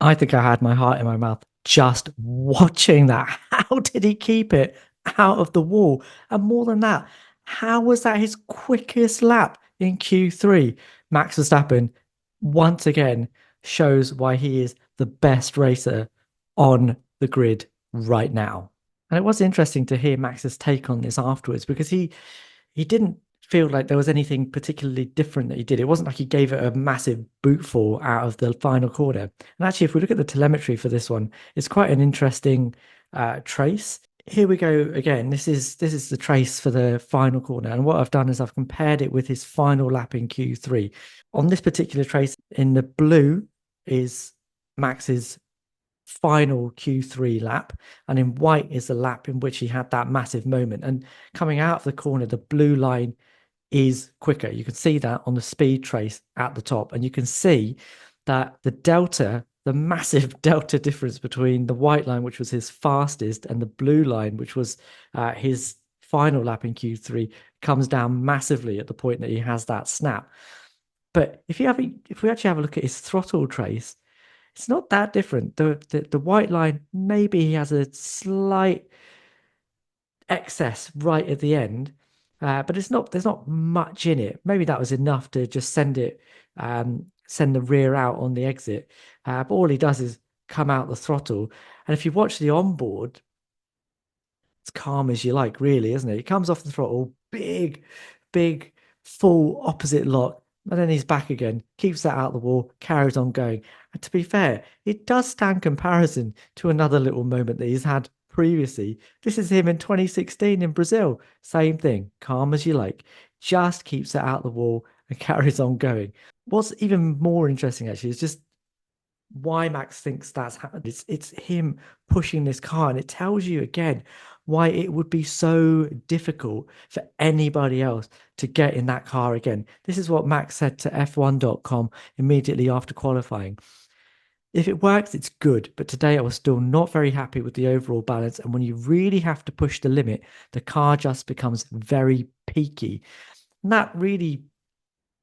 I think I had my heart in my mouth just watching that. How did he keep it out of the wall? And more than that, how was that his quickest lap in Q3? Max Verstappen once again shows why he is the best racer on the grid right now. And it was interesting to hear Max's take on this afterwards because he didn't feel like there was anything particularly different that he did. It wasn't like he gave it a massive boot fall out of the final corner. And actually, if we look at the telemetry for this one, it's quite an interesting trace. Here we go again. This is the trace for the final corner. And what I've done is I've compared it with his final lap in Q3. On this particular trace, in the blue is Max's final Q3 lap, and in white is the lap in which he had that massive moment. And coming out of the corner, the blue line is quicker. You can see that on the speed trace at the top, and you can see that the massive delta difference between the white line, which was his fastest, and the blue line, which was his final lap in Q3, comes down massively at the point that he has that snap. But if we actually have a look at his throttle trace, it's not that different. The white line, maybe he has a slight excess right at the end, but it's not. There's not much in it. Maybe that was enough to just send the rear out on the exit. But all he does is come out the throttle, and if you watch the onboard, it's calm as you like, really, isn't it? He comes off the throttle, big, full opposite lock, and then he's back again, keeps that out the wall, carries on going. And to be fair, it does stand comparison to another little moment that he's had previously. This is him in 2016 in Brazil. Same thing, calm as you like, just keeps it out the wall and carries on going. What's even more interesting actually is just why Max thinks that's happened. It's him pushing this car, and it tells you again why it would be so difficult for anybody else to get in that car again. This is what Max said to F1.com immediately after qualifying. If it works, it's good, but today I was still not very happy with the overall balance. And when you really have to push the limit, the car just becomes very peaky. And that really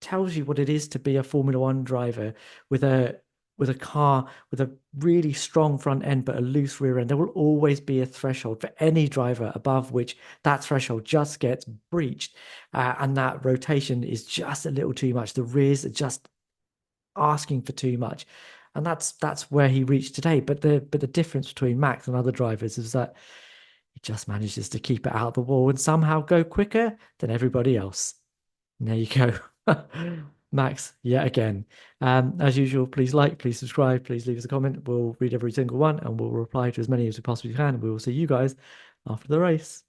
tells you what it is to be a Formula One driver with a car with a really strong front end but a loose rear end. There will always be a threshold for any driver above which that threshold just gets breached, and that rotation is just a little too much. The rears are just asking for too much, and that's where he reached today. But the difference between Max and other drivers is that he just manages to keep it out of the wall and somehow go quicker than everybody else. And there you go. Max, yet again. As usual, please like, please subscribe, please leave us a comment. We'll read every single one and we'll reply to as many as we possibly can. We will see you guys after the race.